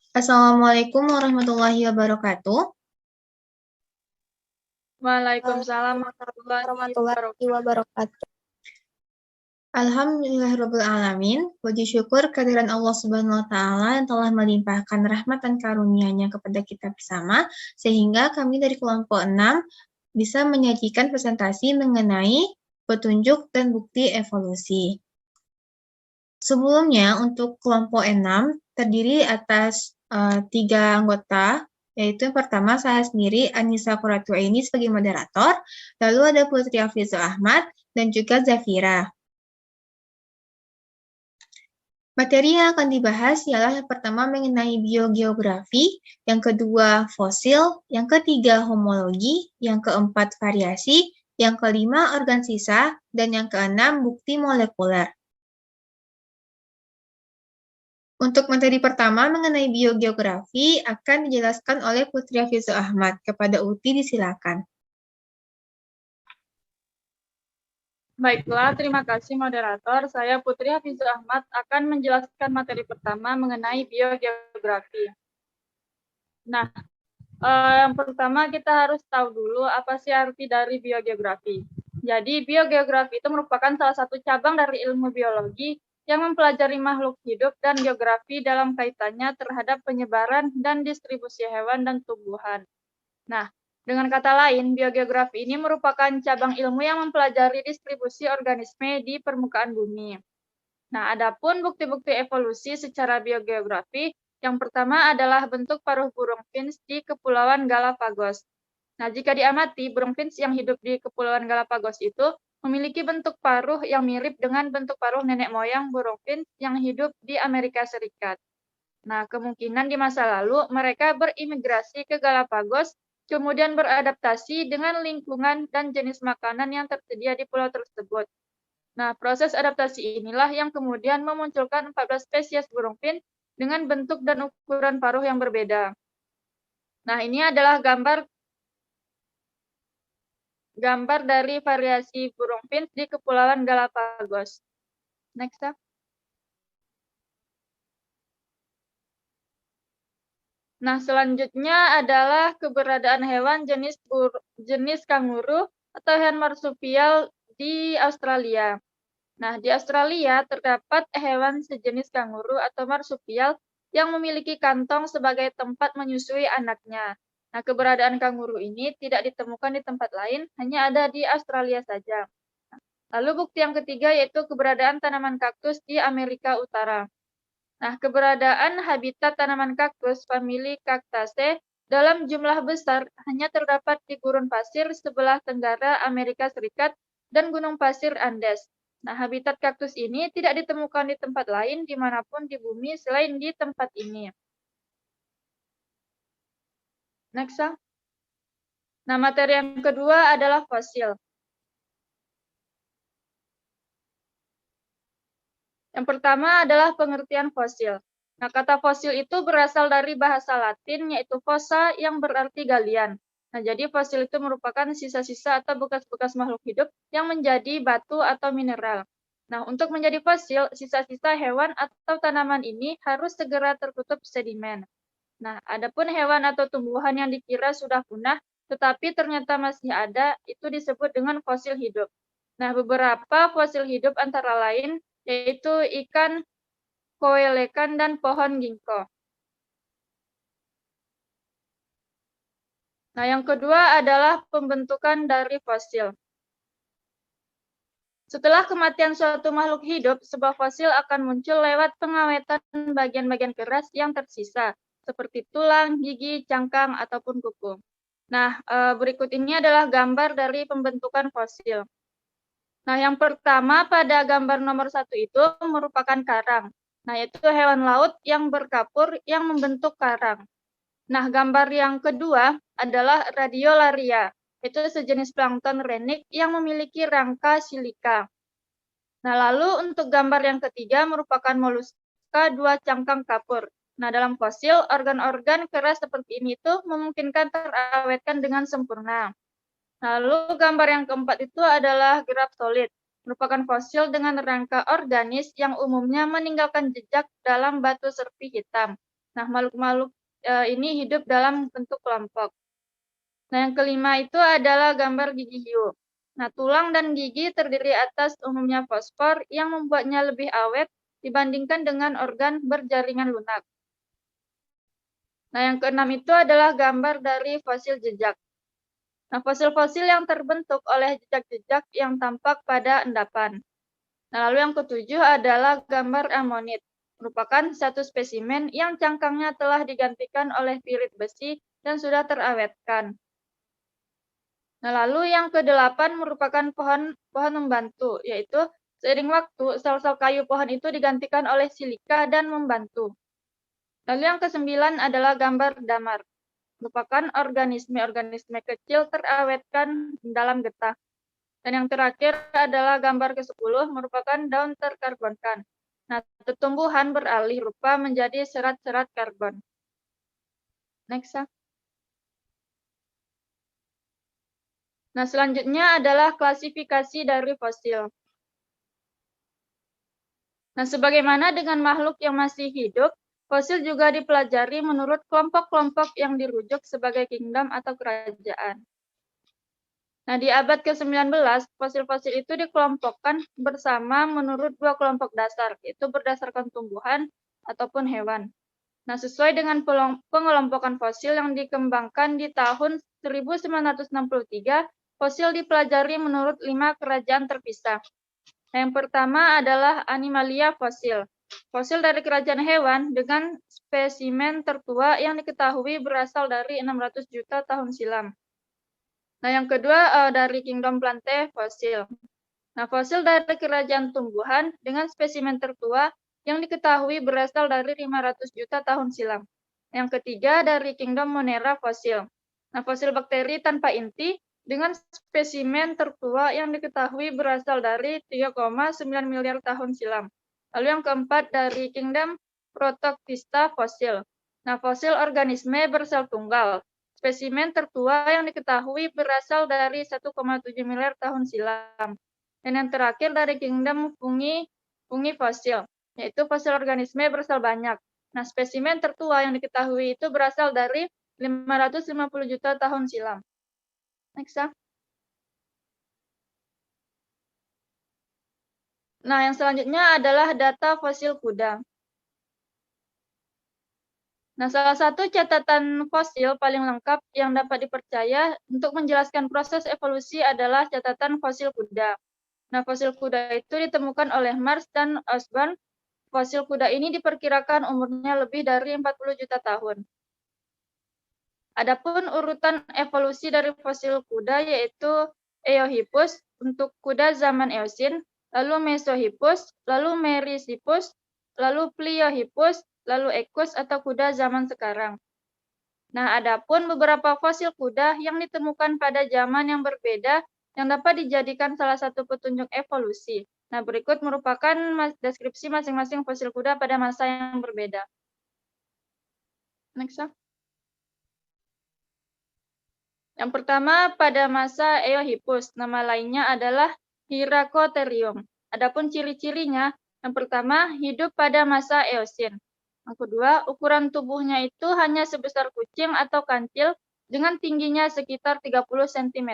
Assalamualaikum warahmatullahi wabarakatuh. Waalaikumsalam Waalaikumsalam warahmatullahi warahmatullahi wabarakatuh. wabarakatuh. Alhamdulillahirrabbilalamin. Puji syukur kehadiran Allah Subhanahu wa Ta'ala yang telah melimpahkan rahmat dan karunia-Nya kepada kita bersama, sehingga kami dari kelompok 6 bisa menyajikan presentasi mengenai petunjuk dan bukti evolusi. Sebelumnya, untuk kelompok 6 terdiri atas 3 anggota, yaitu yang pertama saya sendiri, Anissa Qurratuaini sebagai moderator, lalu ada Putri Hafizul Ahmad, dan juga Zafira. Materi yang akan dibahas ialah yang pertama mengenai biogeografi, yang kedua fosil, yang ketiga homologi, yang keempat variasi, yang kelima organ sisa, dan yang keenam bukti molekuler. Untuk materi pertama mengenai biogeografi akan dijelaskan oleh Putri Hafizul Ahmad. Kepada Uti disilakan. Baiklah, terima kasih moderator. Saya Putri Hafizul Ahmad akan menjelaskan materi pertama mengenai biogeografi. Nah, yang pertama kita harus tahu dulu apa sih arti dari biogeografi. Jadi, biogeografi itu merupakan salah satu cabang dari ilmu biologi yang mempelajari makhluk hidup dan geografi dalam kaitannya terhadap penyebaran dan distribusi hewan dan tumbuhan. Nah, dengan kata lain, biogeografi ini merupakan cabang ilmu yang mempelajari distribusi organisme di permukaan bumi. Nah, adapun bukti-bukti evolusi secara biogeografi, yang pertama adalah bentuk paruh burung finch di Kepulauan Galapagos. Nah, jika diamati, burung finch yang hidup di Kepulauan Galapagos itu memiliki bentuk paruh yang mirip dengan bentuk paruh nenek moyang burung finch yang hidup di Amerika Serikat. Nah, kemungkinan di masa lalu mereka berimigrasi ke Galapagos, kemudian beradaptasi dengan lingkungan dan jenis makanan yang tersedia di pulau tersebut. Nah, proses adaptasi inilah yang kemudian memunculkan 14 spesies burung finch dengan bentuk dan ukuran paruh yang berbeda. Nah, ini adalah gambar dari variasi burung finch di Kepulauan Galapagos. Next, ya. Nah, selanjutnya adalah keberadaan hewan jenis kanguru atau hewan marsupial di Australia. Nah, di Australia terdapat hewan sejenis kanguru atau marsupial yang memiliki kantong sebagai tempat menyusui anaknya. Nah, keberadaan kanguru ini tidak ditemukan di tempat lain, hanya ada di Australia saja. Lalu bukti yang ketiga yaitu keberadaan tanaman kaktus di Amerika Utara. Nah, keberadaan habitat tanaman kaktus famili Cactaceae dalam jumlah besar hanya terdapat di gurun pasir sebelah tenggara Amerika Serikat dan gunung pasir Andes. Nah, habitat kaktus ini tidak ditemukan di tempat lain dimanapun di bumi selain di tempat ini. Next, ya. Nah, materi yang kedua adalah fosil. Yang pertama adalah pengertian fosil. Nah, kata fosil itu berasal dari bahasa Latin, yaitu fossa yang berarti galian. Nah, jadi fosil itu merupakan sisa-sisa atau bekas-bekas makhluk hidup yang menjadi batu atau mineral. Nah, untuk menjadi fosil, sisa-sisa hewan atau tanaman ini harus segera tertutup sedimen. Nah, adapun hewan atau tumbuhan yang dikira sudah punah, tetapi ternyata masih ada, itu disebut dengan fosil hidup. Nah, beberapa fosil hidup antara lain yaitu ikan koelekan dan pohon ginkgo. Nah, yang kedua adalah pembentukan dari fosil. Setelah kematian suatu makhluk hidup, sebuah fosil akan muncul lewat pengawetan bagian-bagian keras yang tersisa, seperti tulang, gigi, cangkang, ataupun kuku. Nah, berikut ini adalah gambar dari pembentukan fosil. Nah, yang pertama pada gambar nomor 1 itu merupakan karang. Nah, yaitu hewan laut yang berkapur yang membentuk karang. Nah, gambar yang kedua adalah radiolaria, yaitu sejenis plankton renik yang memiliki rangka silika. Nah, lalu untuk gambar yang ketiga merupakan moluska dua cangkang kapur. Nah, dalam fosil, organ-organ keras seperti ini tuh memungkinkan terawetkan dengan sempurna. Lalu gambar yang keempat itu adalah graptolith, merupakan fosil dengan rangka organis yang umumnya meninggalkan jejak dalam batu serpi hitam. Nah, makhluk-makhluk ini hidup dalam bentuk kelompok. Nah, yang kelima itu adalah gambar gigi hiu. Nah, tulang dan gigi terdiri atas umumnya fosfor yang membuatnya lebih awet dibandingkan dengan organ berjaringan lunak. Nah, yang keenam itu adalah gambar dari fosil jejak. Nah, fosil-fosil yang terbentuk oleh jejak-jejak yang tampak pada endapan. Nah, lalu yang ketujuh adalah gambar amonit, merupakan satu spesimen yang cangkangnya telah digantikan oleh pirit besi dan sudah terawetkan. Nah, lalu yang kedelapan merupakan pohon membantu, yaitu seiring waktu sel-sel kayu pohon itu digantikan oleh silika dan membantu. Lalu yang kesembilan adalah gambar damar, merupakan organisme-organisme kecil terawetkan dalam getah. Dan yang terakhir adalah gambar ke-10, merupakan daun terkarbonkan. Nah, tumbuhan beralih rupa menjadi serat-serat karbon. Next, ya. Nah, selanjutnya adalah klasifikasi dari fosil. Nah, sebagaimana dengan makhluk yang masih hidup, fosil juga dipelajari menurut kelompok-kelompok yang dirujuk sebagai kingdom atau kerajaan. Nah, di abad ke-19, fosil-fosil itu dikelompokkan bersama menurut dua kelompok dasar, yaitu berdasarkan tumbuhan ataupun hewan. Nah, sesuai dengan pengelompokan fosil yang dikembangkan di tahun 1963, fosil dipelajari menurut 5 kerajaan terpisah. Nah, yang pertama adalah Animalia fosil. Fosil dari kerajaan hewan dengan spesimen tertua yang diketahui berasal dari 600 juta tahun silam. Nah, yang kedua dari Kingdom Plantae fosil. Nah, fosil dari kerajaan tumbuhan dengan spesimen tertua yang diketahui berasal dari 500 juta tahun silam. Yang ketiga dari Kingdom Monera fosil. Nah, fosil bakteri tanpa inti dengan spesimen tertua yang diketahui berasal dari 3,9 miliar tahun silam. Lalu yang keempat dari Kingdom Protoctista fosil. Nah, fosil organisme bersel tunggal. Spesimen tertua yang diketahui berasal dari 1,7 miliar tahun silam. Dan yang terakhir dari Kingdom fungi fosil, yaitu fosil organisme bersel banyak. Nah, spesimen tertua yang diketahui itu berasal dari 550 juta tahun silam. Next, ya. Nah, yang selanjutnya adalah data fosil kuda. Nah, salah satu catatan fosil paling lengkap yang dapat dipercaya untuk menjelaskan proses evolusi adalah catatan fosil kuda. Nah, fosil kuda itu ditemukan oleh Mars dan Osborn. Fosil kuda ini diperkirakan umurnya lebih dari 40 juta tahun. Adapun urutan evolusi dari fosil kuda yaitu Eohippus untuk kuda zaman Eosin, lalu Mesohippus, lalu Merysippus, lalu Pliohippus, lalu Equus atau kuda zaman sekarang. Nah, adapun beberapa fosil kuda yang ditemukan pada zaman yang berbeda yang dapat dijadikan salah satu petunjuk evolusi. Nah, berikut merupakan deskripsi masing-masing fosil kuda pada masa yang berbeda. Next, ya. Yang pertama, pada masa Eohippus, nama lainnya adalah Hyracotherium. Adapun ciri-cirinya, yang pertama, hidup pada masa Eosin. Yang kedua, ukuran tubuhnya itu hanya sebesar kucing atau kancil dengan tingginya sekitar 30 cm,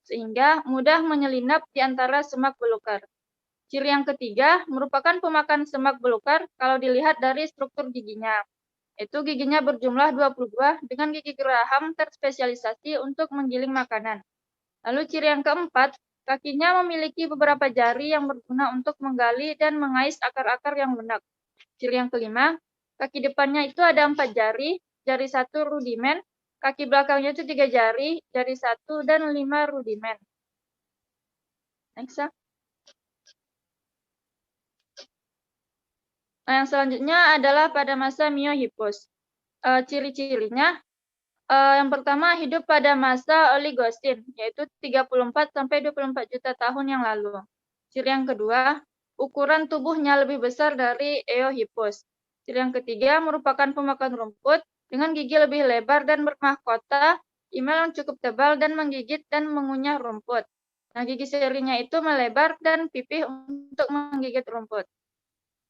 sehingga mudah menyelinap di antara semak belukar. Ciri yang ketiga, merupakan pemakan semak belukar kalau dilihat dari struktur giginya. Itu giginya berjumlah 22 dengan gigi geraham terspesialisasi untuk menggiling makanan. Lalu ciri yang keempat, kakinya memiliki beberapa jari yang berguna untuk menggali dan mengais akar-akar yang lunak. Ciri yang kelima, kaki depannya itu ada 4 jari, jari 1 rudimen, kaki belakangnya itu 3 jari, jari 1 dan 5 rudimen. Next, ya. Nah, yang selanjutnya adalah pada masa Meohippus. Ciri-cirinya, yang pertama hidup pada masa Oligocene, yaitu 34-24 juta tahun yang lalu. Ciri yang kedua, ukuran tubuhnya lebih besar dari Eohippus. Ciri yang ketiga, merupakan pemakan rumput dengan gigi lebih lebar dan bermahkota, email yang cukup tebal dan menggigit dan mengunyah rumput. Nah, gigi serinya itu melebar dan pipih untuk menggigit rumput.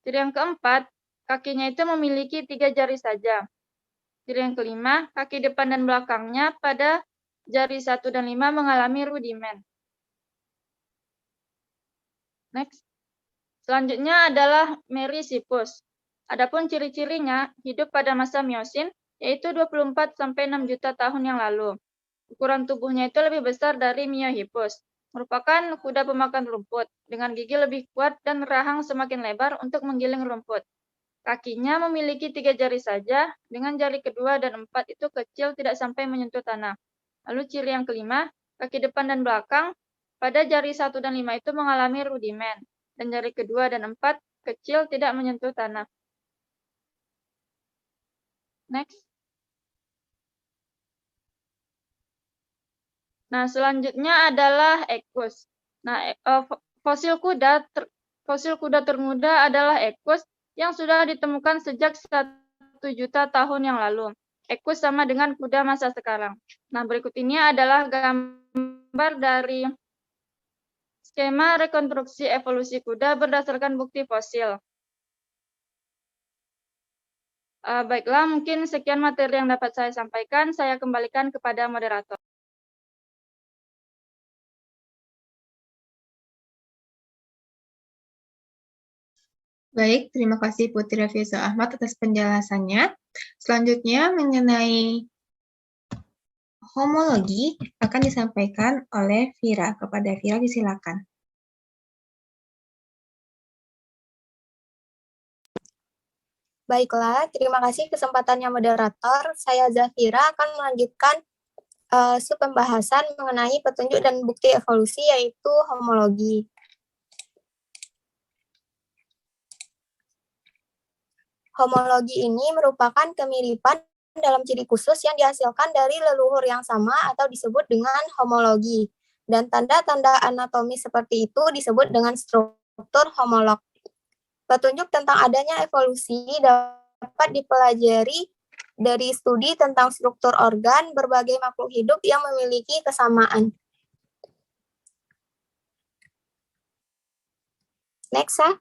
Ciri yang keempat, kakinya itu memiliki 3 jari saja. Ciri yang kelima, kaki depan dan belakangnya pada jari 1 dan 5 mengalami rudimen. Next. Selanjutnya adalah Merysippus. Adapun ciri-cirinya, hidup pada masa Miosin, yaitu 24-6 juta tahun yang lalu. Ukuran tubuhnya itu lebih besar dari Miohippus, merupakan kuda pemakan rumput, dengan gigi lebih kuat dan rahang semakin lebar untuk menggiling rumput. Kakinya memiliki 3 jari saja, dengan jari kedua dan 4 itu kecil tidak sampai menyentuh tanah. Lalu ciri yang kelima, kaki depan dan belakang, pada jari 1 dan 5 itu mengalami rudimen, dan jari kedua dan 4 kecil tidak menyentuh tanah. Next. Nah, selanjutnya adalah Equus. Nah, fosil kuda termuda adalah Equus yang sudah ditemukan sejak 1 juta tahun yang lalu. Equus sama dengan kuda masa sekarang. Nah, berikut ini adalah gambar dari skema rekonstruksi evolusi kuda berdasarkan bukti fosil. Baiklah, mungkin sekian materi yang dapat saya sampaikan. Saya kembalikan kepada moderator. Baik, terima kasih Putri Rafiza Ahmad atas penjelasannya. Selanjutnya mengenai homologi akan disampaikan oleh Vira. Kepada Vira disilakan. Baiklah, terima kasih kesempatannya moderator. Saya Zafira akan melanjutkan pembahasan mengenai petunjuk dan bukti evolusi, yaitu homologi. Homologi ini merupakan kemiripan dalam ciri khusus yang dihasilkan dari leluhur yang sama atau disebut dengan homologi. Dan tanda-tanda anatomi seperti itu disebut dengan struktur homolog. Petunjuk tentang adanya evolusi dapat dipelajari dari studi tentang struktur organ berbagai makhluk hidup yang memiliki kesamaan. Next, ya.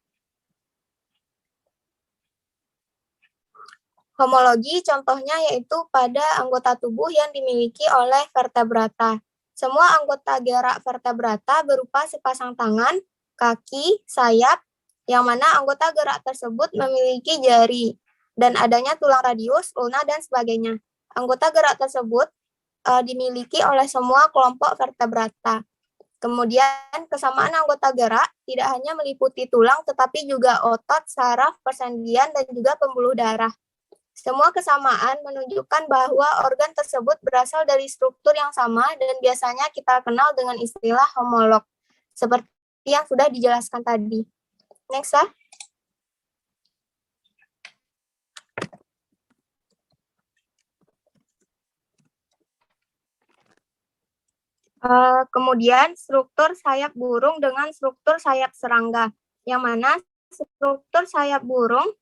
Homologi contohnya yaitu pada anggota tubuh yang dimiliki oleh vertebrata. Semua anggota gerak vertebrata berupa sepasang tangan, kaki, sayap, yang mana anggota gerak tersebut memiliki jari, dan adanya tulang radius, ulna, dan sebagainya. Anggota gerak tersebut dimiliki oleh semua kelompok vertebrata. Kemudian kesamaan anggota gerak tidak hanya meliputi tulang, tetapi juga otot, saraf, persendian, dan juga pembuluh darah. Semua kesamaan menunjukkan bahwa organ tersebut berasal dari struktur yang sama dan biasanya kita kenal dengan istilah homolog, seperti yang sudah dijelaskan tadi. Next, ya. Kemudian struktur sayap burung dengan struktur sayap serangga, yang mana struktur sayap burung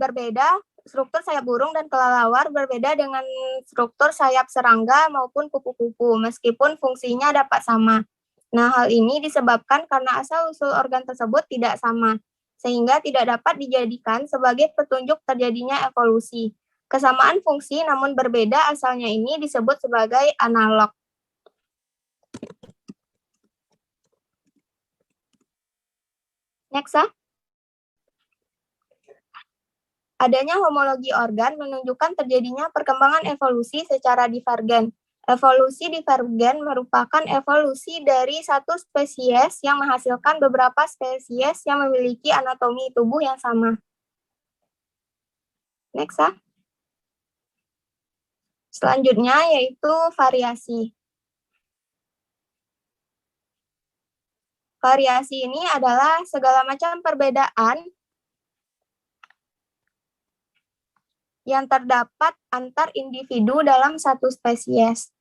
berbeda, struktur sayap burung dan kelelawar berbeda dengan struktur sayap serangga maupun kupu-kupu, meskipun fungsinya dapat sama. Nah, hal ini disebabkan karena asal-usul organ tersebut tidak sama, sehingga tidak dapat dijadikan sebagai petunjuk terjadinya evolusi. Kesamaan fungsi namun berbeda asalnya ini disebut sebagai analog. Next, ya. Adanya homologi organ menunjukkan terjadinya perkembangan evolusi secara divergen. Evolusi divergen merupakan evolusi dari satu spesies yang menghasilkan beberapa spesies yang memiliki anatomi tubuh yang sama. Next, ya. Selanjutnya yaitu variasi. Variasi ini adalah segala macam perbedaan yang terdapat antar individu dalam satu spesies.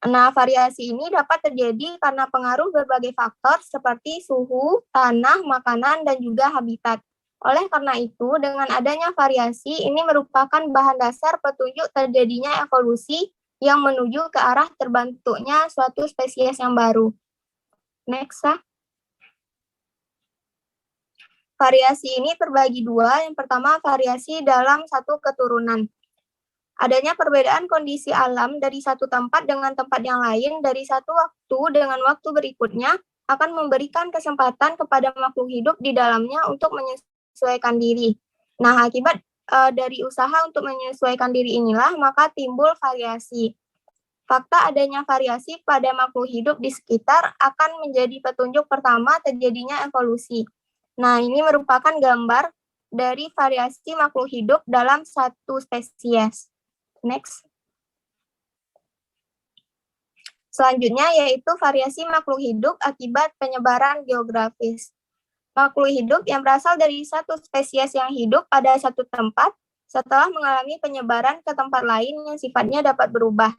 Nah, variasi ini dapat terjadi karena pengaruh berbagai faktor seperti suhu, tanah, makanan, dan juga habitat. Oleh karena itu, dengan adanya variasi, ini merupakan bahan dasar petunjuk terjadinya evolusi yang menuju ke arah terbentuknya suatu spesies yang baru. Next, ya. Variasi ini terbagi dua. Yang pertama, variasi dalam satu keturunan. Adanya perbedaan kondisi alam dari satu tempat dengan tempat yang lain dari satu waktu dengan waktu berikutnya akan memberikan kesempatan kepada makhluk hidup di dalamnya untuk menyesuaikan diri. Nah, akibat dari usaha untuk menyesuaikan diri inilah maka timbul variasi. Fakta adanya variasi pada makhluk hidup di sekitar akan menjadi petunjuk pertama terjadinya evolusi. Nah, ini merupakan gambar dari variasi makhluk hidup dalam satu spesies. Next. Selanjutnya yaitu variasi makhluk hidup akibat penyebaran geografis. Makhluk hidup yang berasal dari satu spesies yang hidup pada satu tempat setelah mengalami penyebaran ke tempat lain yang sifatnya dapat berubah.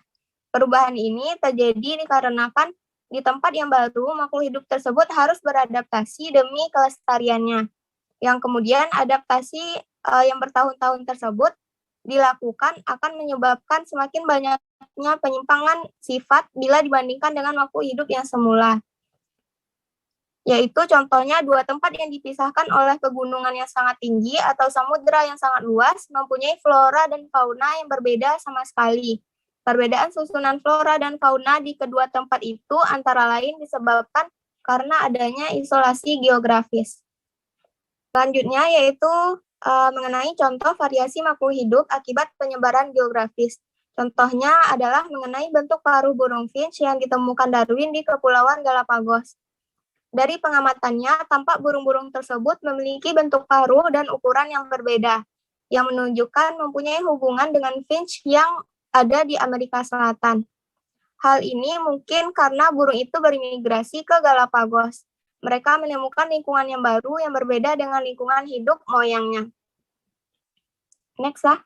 Perubahan ini terjadi dikarenakan di tempat yang baru makhluk hidup tersebut harus beradaptasi demi kelestariannya. Yang kemudian adaptasi yang bertahun-tahun tersebut dilakukan akan menyebabkan semakin banyaknya penyimpangan sifat bila dibandingkan dengan makhluk hidup yang semula. Yaitu contohnya dua tempat yang dipisahkan oleh pegunungan yang sangat tinggi atau samudera yang sangat luas mempunyai flora dan fauna yang berbeda sama sekali. Perbedaan susunan flora dan fauna di kedua tempat itu antara lain disebabkan karena adanya isolasi geografis. Selanjutnya yaitu mengenai contoh variasi makhluk hidup akibat penyebaran geografis. Contohnya adalah mengenai bentuk paruh burung finch yang ditemukan Darwin di Kepulauan Galapagos. Dari pengamatannya, tampak burung-burung tersebut memiliki bentuk paruh dan ukuran yang berbeda, yang menunjukkan mempunyai hubungan dengan finch yang ada di Amerika Selatan. Hal ini mungkin karena burung itu bermigrasi ke Galapagos. Mereka menemukan lingkungan yang baru yang berbeda dengan lingkungan hidup moyangnya. Next lah.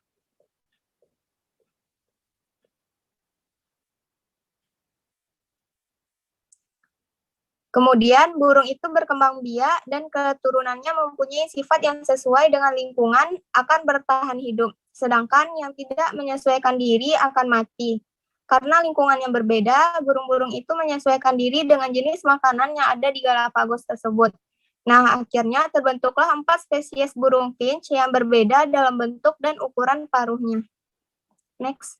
Kemudian burung itu berkembang biak dan keturunannya mempunyai sifat yang sesuai dengan lingkungan akan bertahan hidup, sedangkan yang tidak menyesuaikan diri akan mati. Karena lingkungan yang berbeda, burung-burung itu menyesuaikan diri dengan jenis makanan yang ada di Galapagos tersebut. Nah, akhirnya terbentuklah 4 spesies burung finch yang berbeda dalam bentuk dan ukuran paruhnya. Next.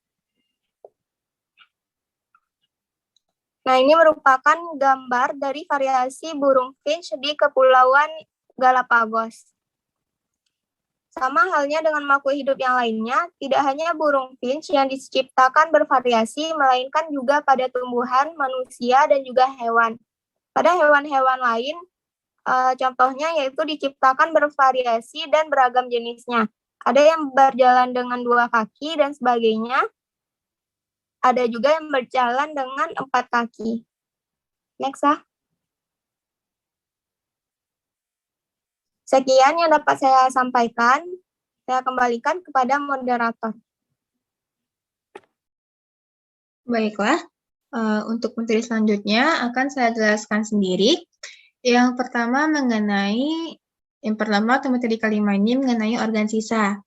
Nah, ini merupakan gambar dari variasi burung finch di Kepulauan Galapagos. Sama halnya dengan makhluk hidup yang lainnya, tidak hanya burung finch yang diciptakan bervariasi, melainkan juga pada tumbuhan, manusia, dan juga hewan. Pada hewan-hewan lain, contohnya yaitu diciptakan bervariasi dan beragam jenisnya. Ada yang berjalan dengan 2 kaki dan sebagainya. Ada juga yang berjalan dengan 4 kaki. Next lah. Sekian yang dapat saya sampaikan. Saya kembalikan kepada moderator. Baiklah, untuk materi selanjutnya akan saya jelaskan sendiri. Yang pertama materi kelima ini mengenai organ sisa.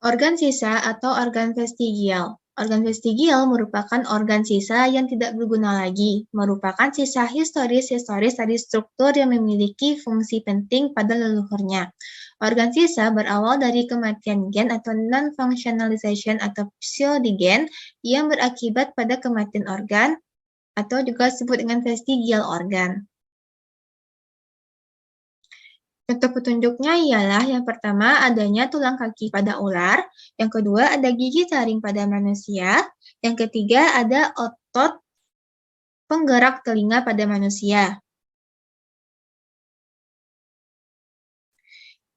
Organ sisa atau organ vestigial. Organ vestigial merupakan organ sisa yang tidak berguna lagi, merupakan sisa historis dari struktur yang memiliki fungsi penting pada leluhurnya. Organ sisa berawal dari kematian gen atau non-functionalization atau pseudigen yang berakibat pada kematian organ atau juga disebut dengan vestigial organ. Contoh petunjuknya ialah yang pertama adanya tulang kaki pada ular, yang kedua ada gigi taring pada manusia, yang ketiga ada otot penggerak telinga pada manusia.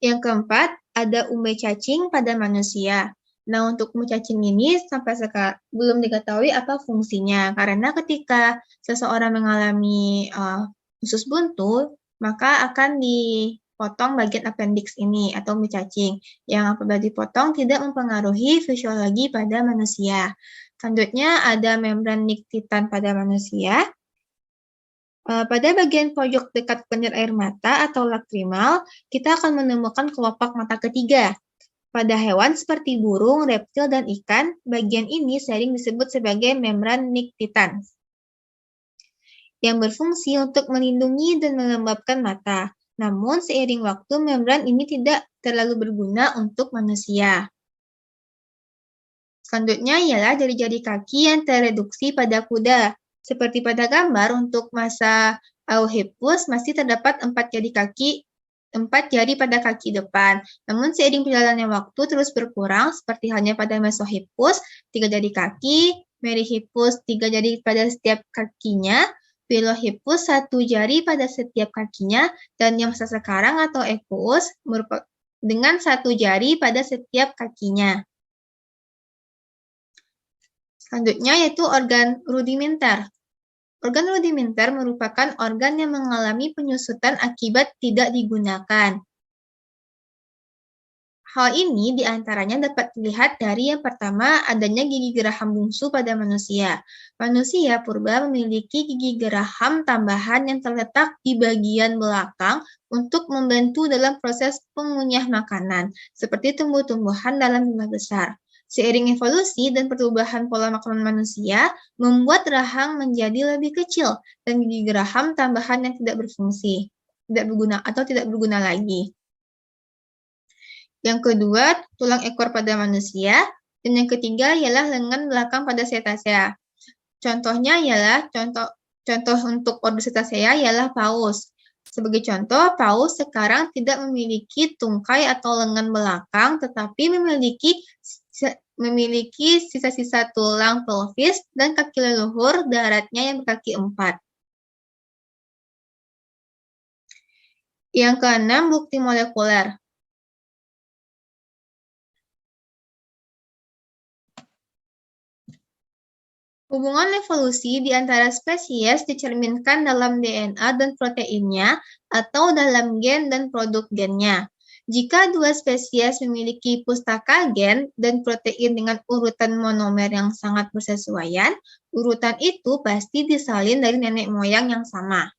Yang keempat ada umbai cacing pada manusia. Nah, untuk umbai cacing ini sampai sekarang belum diketahui apa fungsinya, karena ketika seseorang mengalami usus buntu, maka akan dipotong bagian appendix ini atau umbai cacing, yang apabila dipotong tidak mempengaruhi fisiologi pada manusia. Selanjutnya ada membran niktitan pada manusia. Pada bagian pojok dekat kelenjar air mata atau lakrimal, kita akan menemukan kelopak mata ketiga. Pada hewan seperti burung, reptil, dan ikan, bagian ini sering disebut sebagai membran niktitan. yang berfungsi untuk melindungi dan melembabkan mata. Namun, seiring waktu, membran ini tidak terlalu berguna untuk manusia. Selanjutnya ialah jari-jari kaki yang tereduksi pada kuda. Seperti pada gambar, untuk masa Eohippus masih terdapat 4 jari pada kaki depan. Namun seiring perjalanannya waktu terus berkurang, seperti halnya pada Mesohippus, 3 jari kaki, Meryhippus 3 jari pada setiap kakinya, Pilohippus 1 jari pada setiap kakinya, dan yang masa sekarang atau Equus dengan 1 jari pada setiap kakinya. Selanjutnya yaitu organ rudimenter. Organ rudimenter merupakan organ yang mengalami penyusutan akibat tidak digunakan. Hal ini diantaranya dapat dilihat dari yang pertama, adanya gigi geraham bungsu pada manusia. Manusia purba memiliki gigi geraham tambahan yang terletak di bagian belakang untuk membantu dalam proses pengunyah makanan, seperti tumbuh-tumbuhan dalam jumlah besar. Seiring evolusi dan perubahan pola makanan manusia, membuat rahang menjadi lebih kecil dan gigi geraham tambahan yang tidak berfungsi, tidak berguna lagi. Yang kedua, tulang ekor pada manusia, dan yang ketiga ialah lengan belakang pada cetacea. Contohnya ialah contoh untuk ordo cetacea ialah paus. Sebagai contoh, paus sekarang tidak memiliki tungkai atau lengan belakang, tetapi memiliki sisa-sisa tulang pelvis dan kaki leluhur daratnya yang berkaki 4. Yang keenam, bukti molekuler. Hubungan evolusi di antara spesies dicerminkan dalam DNA dan proteinnya atau dalam gen dan produk gennya. Jika dua spesies memiliki pustaka gen dan protein dengan urutan monomer yang sangat bersesuaian, urutan itu pasti disalin dari nenek moyang yang sama.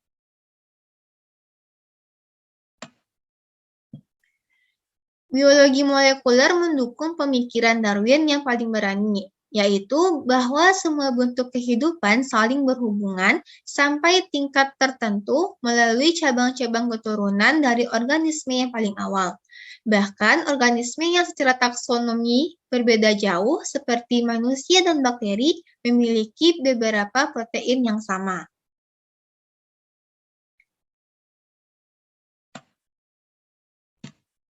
Biologi molekuler mendukung pemikiran Darwin yang paling berani, yaitu bahwa semua bentuk kehidupan saling berhubungan sampai tingkat tertentu melalui cabang-cabang keturunan dari organisme yang paling awal. Bahkan organisme yang secara taksonomi berbeda jauh seperti manusia dan bakteri memiliki beberapa protein yang sama.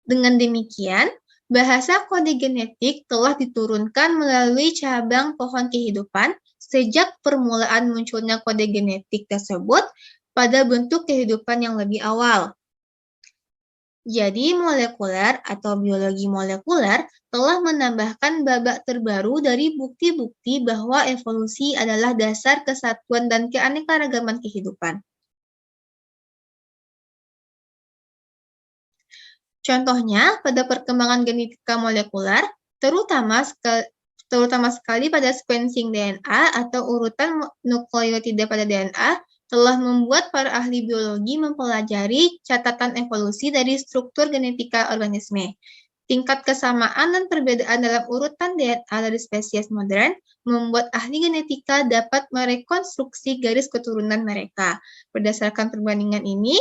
Dengan demikian, bahasa kode genetik telah diturunkan melalui cabang pohon kehidupan sejak permulaan munculnya kode genetik tersebut pada bentuk kehidupan yang lebih awal. Jadi, molekuler atau biologi molekuler telah menambahkan babak terbaru dari bukti-bukti bahwa evolusi adalah dasar kesatuan dan keanekaragaman kehidupan. Contohnya, pada perkembangan genetika molekuler, terutama sekali pada sequencing DNA atau urutan nukleotida pada DNA, telah membuat para ahli biologi mempelajari catatan evolusi dari struktur genetika organisme. Tingkat kesamaan dan perbedaan dalam urutan DNA dari spesies modern membuat ahli genetika dapat merekonstruksi garis keturunan mereka. Berdasarkan perbandingan ini,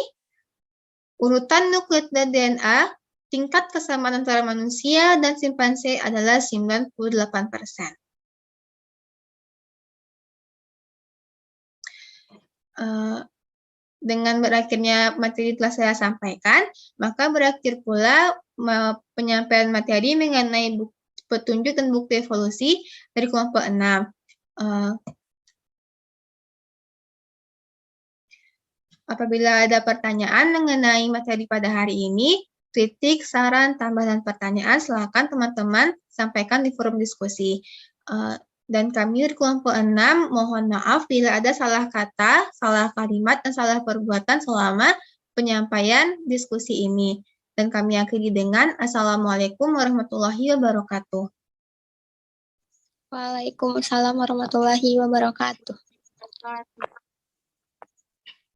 urutan nukleotida DNA, tingkat kesamaan antara manusia dan simpanse adalah 98%. Dengan berakhirnya materi telah saya sampaikan, maka berakhir pula penyampaian materi mengenai petunjuk dan bukti evolusi dari kelompok 6. Apabila ada pertanyaan mengenai materi pada hari ini, kritik, saran, tambahan pertanyaan, silakan teman-teman sampaikan di forum diskusi. Dan kami dari kelompok 6 mohon maaf bila ada salah kata, salah kalimat, dan salah perbuatan selama penyampaian diskusi ini. Dan kami akhiri dengan Assalamualaikum warahmatullahi wabarakatuh. Waalaikumsalam warahmatullahi wabarakatuh.